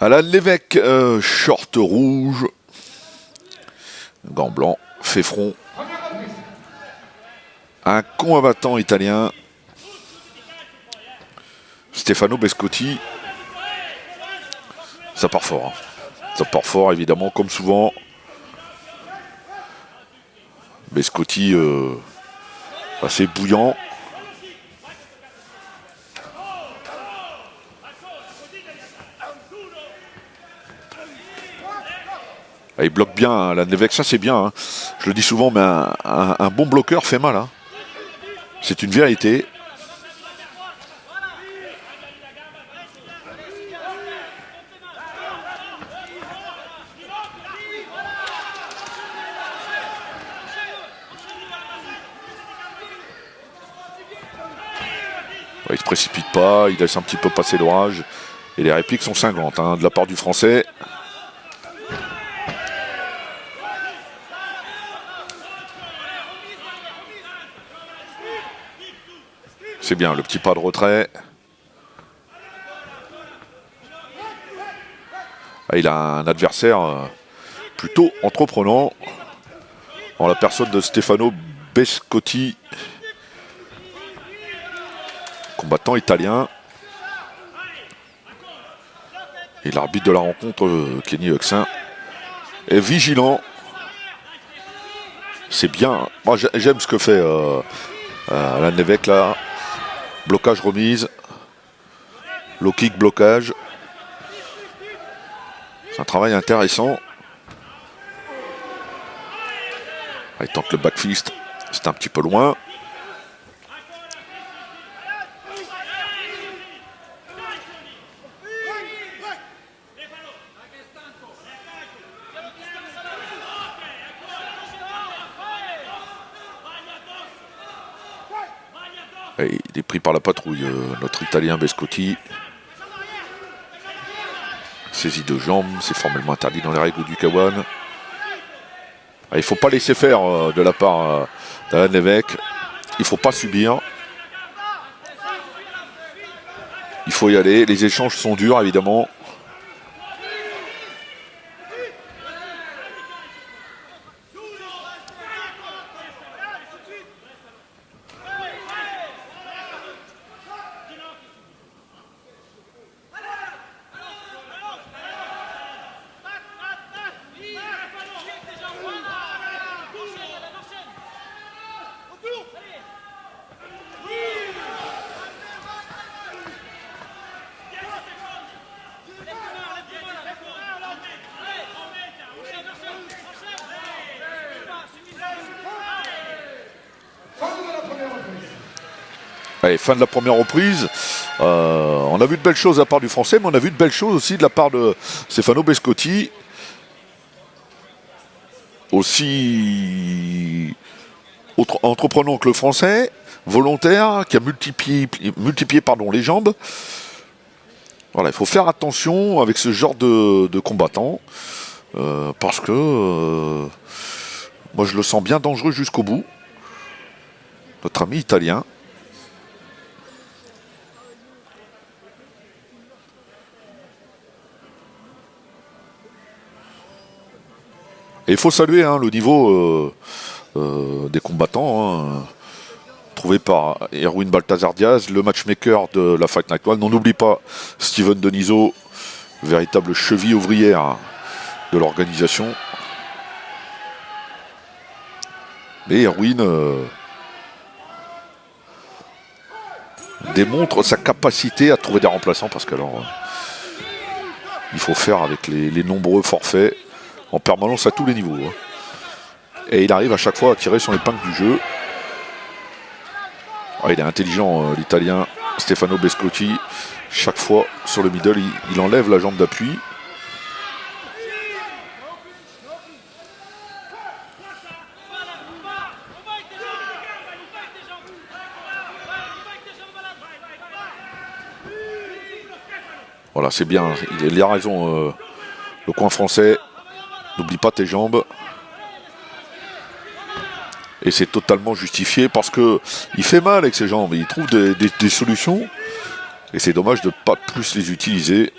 Alan Lévesque, short rouge, gants blancs, fait front. Un combattant italien, Stefano Bescotti. Ça part fort. Ça part fort, évidemment, comme souvent. Bescotti, assez bouillant. Ah, il bloque bien, hein, la Lévesque, ça c'est bien. Hein. Je le dis souvent, mais un bon bloqueur fait mal. Hein. C'est une vérité. Ouais, il se précipite pas, il laisse un petit peu passer l'orage. Et les répliques sont cinglantes hein, de la part du Français. C'est bien, le petit pas de retrait. Ah, il a un adversaire plutôt entreprenant en la personne de Stefano Bescotti, combattant italien. Et l'arbitre de la rencontre, Kenny Huxin, est vigilant. C'est bien. Moi, j'aime ce que fait Alan Lévesque là. Blocage remise. Low kick blocage. C'est un travail intéressant. Ah, il tente le back fist. C'est un petit peu loin. Et il est pris par la patrouille, notre Italien Bescotti. Saisie de jambes, c'est formellement interdit dans les règles du K1. Il ne faut pas laisser faire de la part d'Alan Lévesque. Il ne faut pas subir. Il faut y aller. Les échanges sont durs, évidemment. Allez, fin de la première reprise. On a vu de belles choses de la part du Français, mais on a vu de belles choses aussi de la part de Stefano Bescotti. Aussi entreprenant que le Français, volontaire, qui a multiplié les jambes. Voilà, il faut faire attention avec ce genre de combattant, parce que moi je le sens bien dangereux jusqu'au bout. Notre ami italien. Et il faut saluer hein, le niveau des combattants, hein, trouvé par Erwin Baltazar Diaz, le matchmaker de la Fight Night One. On n'oublie pas Steven Deniso, véritable cheville ouvrière de l'organisation. Mais Erwin démontre sa capacité à trouver des remplaçants parce qu'alors il faut faire avec les nombreux forfaits en permanence à tous les niveaux. Hein. Et il arrive à chaque fois à tirer son épingle du jeu. Ah, il est intelligent, l'Italien Stefano Bescotti. Chaque fois sur le middle, il enlève la jambe d'appui. Voilà, c'est bien. Il a raison, le coin français. N'oublie pas tes jambes. Et c'est totalement justifié parce qu'il fait mal avec ses jambes. Il trouve des solutions. Et c'est dommage de ne pas plus les utiliser.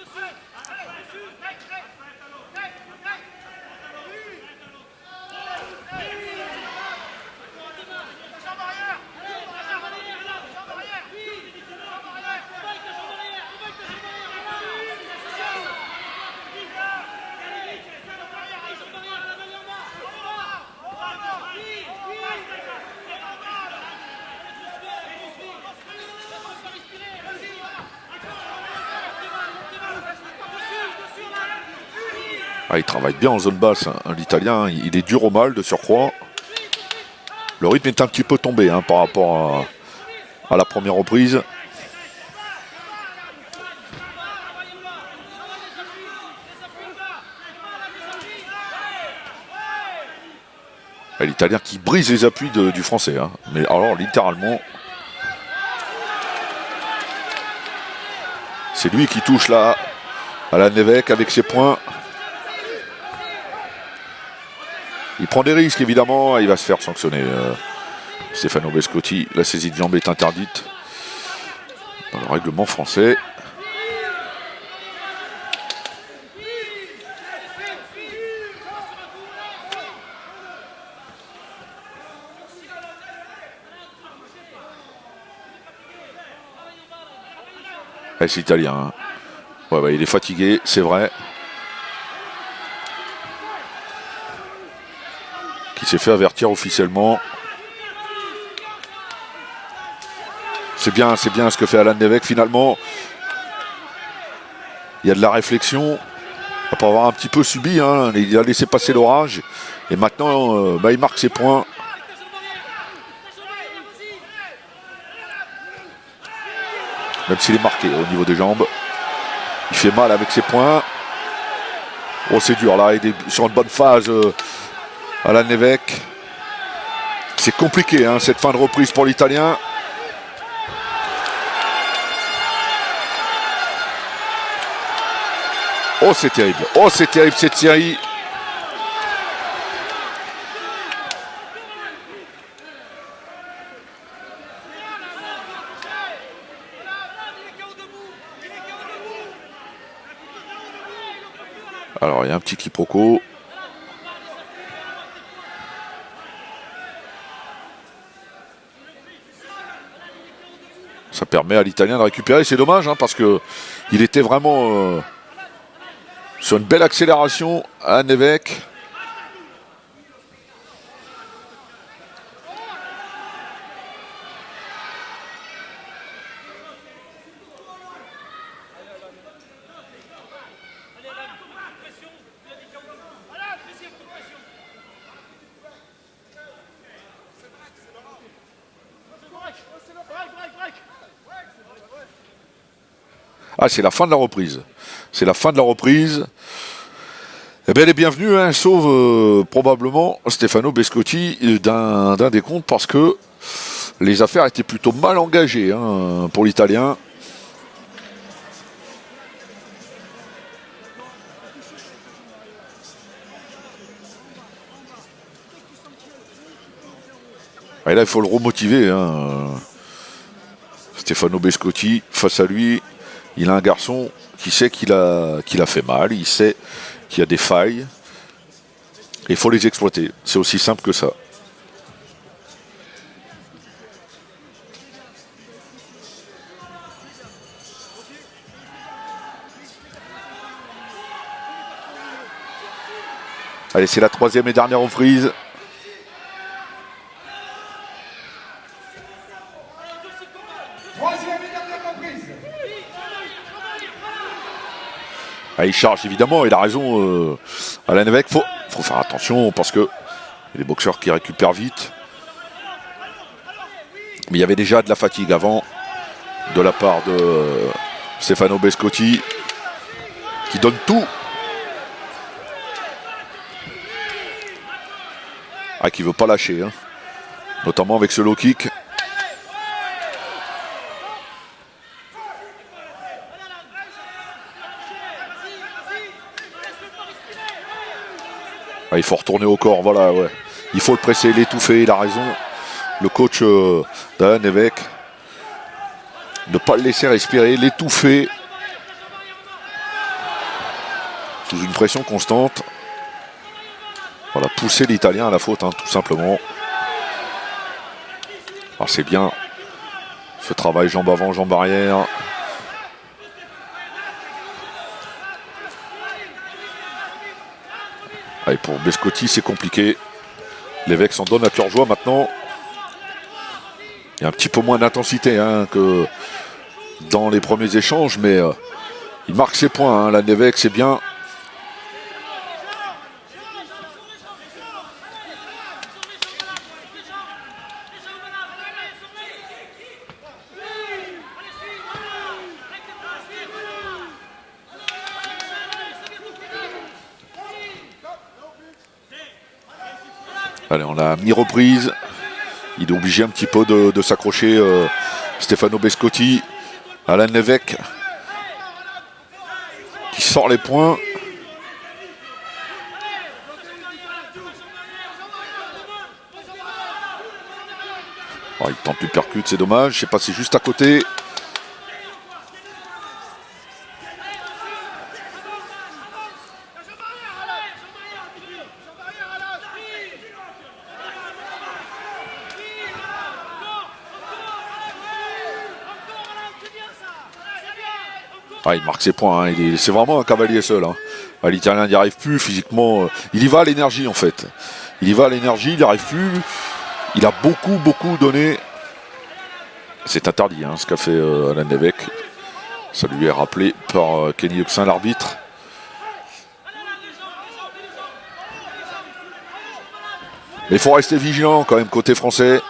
Ah, il travaille bien en zone basse, hein. L'Italien, il est dur au mal de surcroît. Le rythme est un petit peu tombé par rapport à la première reprise. L'Italien qui brise les appuis du Français. Mais alors, littéralement, c'est lui qui touche là à la Nevek avec ses points. Il prend des risques, évidemment. Il va se faire sanctionner. Stefano Bescotti, la saisie de jambe est interdite dans le règlement français. C'est italien. Ouais, il est fatigué, c'est vrai. Qui s'est fait avertir officiellement. C'est bien ce que fait Alan Nevek finalement. Il y a de la réflexion. Après avoir un petit peu subi, il a laissé passer l'orage. Et maintenant, il marque ses points. Même s'il est marqué au niveau des jambes. Il fait mal avec ses points. Oh, c'est dur là, il est sur une bonne phase. Alan Nevek. C'est compliqué cette fin de reprise pour l'Italien. Oh, c'est terrible. Oh, c'est terrible cette série. Alors, il y a un petit quiproquo. Ça permet à l'Italien de récupérer. C'est dommage parce que il était vraiment sur une belle accélération à Nevek. Ah, c'est la fin de la reprise. C'est la fin de la reprise. Eh bien, elle est bienvenue, sauf probablement Stefano Bescotti d'un décompte parce que les affaires étaient plutôt mal engagées pour l'Italien. Et là, il faut le remotiver. Stefano Bescotti, face à lui, il a un garçon qui sait qu'il a fait mal, il sait qu'il y a des failles. Et il faut les exploiter. C'est aussi simple que ça. Allez, c'est la troisième et dernière reprise. Ah, il charge évidemment, il a raison. Alan Nevek, faut faire attention parce que il y a des boxeurs qui récupèrent vite. Mais il y avait déjà de la fatigue avant de la part de Stefano Bescotti qui donne tout. Ah, qui veut pas lâcher, notamment avec ce low kick. Ah, il faut retourner au corps, voilà, ouais. Il faut le presser, l'étouffer, il a raison. Le coach d'Alan Nevek. Ne pas le laisser respirer, l'étouffer. Sous une pression constante. Voilà, pousser l'Italien à la faute, tout simplement. Alors c'est bien. Ce travail jambe avant, jambe arrière. Allez, pour Bescotti, c'est compliqué. L'évêque s'en donne à cœur joie maintenant. Il y a un petit peu moins d'intensité que dans les premiers échanges, mais il marque ses points. La Nevek, c'est bien. Allez, on a mi-reprise. Il est obligé un petit peu de s'accrocher. Stefano Bescotti. Alain Lévesque qui sort les points. Oh, il tente l'uppercut, c'est dommage. C'est passé juste à côté. Ah, il marque ses points, hein. C'est vraiment un cavalier seul. Hein. Ah, l'Italien n'y arrive plus physiquement. Il y va à l'énergie en fait. Il y va à l'énergie, il n'y arrive plus. Il a beaucoup donné. C'est interdit hein, ce qu'a fait Alain Lévesque. Ça lui est rappelé par Kenny Huxin, l'arbitre. Mais il faut rester vigilant quand même côté français.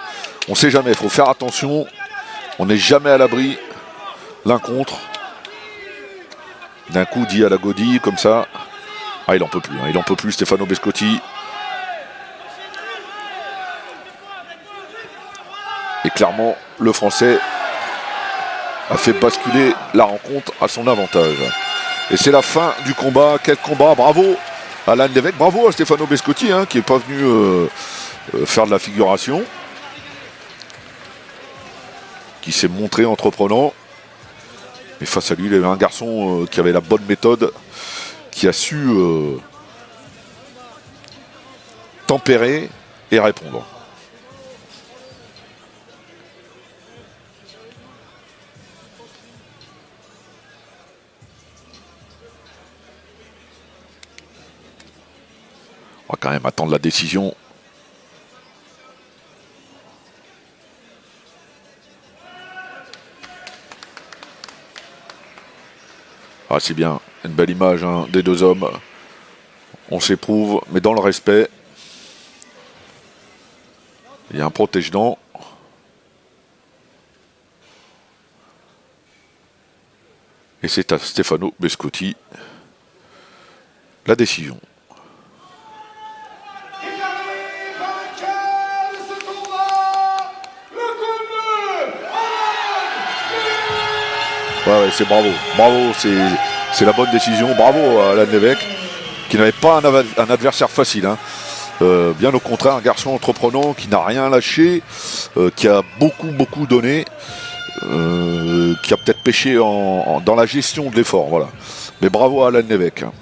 On ne sait jamais, il faut faire attention. On n'est jamais à l'abri l'un contre. D'un coup dit à la godille comme ça. Ah, il en peut plus, hein. Il en peut plus, Stefano Bescotti. Et clairement, le Français a fait basculer la rencontre à son avantage. Et c'est la fin du combat. Quel combat, bravo à Alain Lévesque, bravo à Stefano Bescotti, hein, qui n'est pas venu faire de la figuration. Qui s'est montré entreprenant. Mais face à lui, il y avait un garçon qui avait la bonne méthode, qui a su tempérer et répondre. On va quand même attendre la décision. Ah, c'est bien, une belle image hein, des deux hommes. On s'éprouve, mais dans le respect. Il y a un protège-dents. Et c'est à Stefano Bescotti la décision. Ouais, c'est bravo. Bravo, c'est la bonne décision. Bravo à Alain Lévesque, qui n'avait pas un adversaire facile. Hein. Bien au contraire, un garçon entreprenant qui n'a rien lâché, qui a beaucoup donné, qui a peut-être pêché dans la gestion de l'effort. Voilà. Mais bravo à Alain Lévesque. Hein.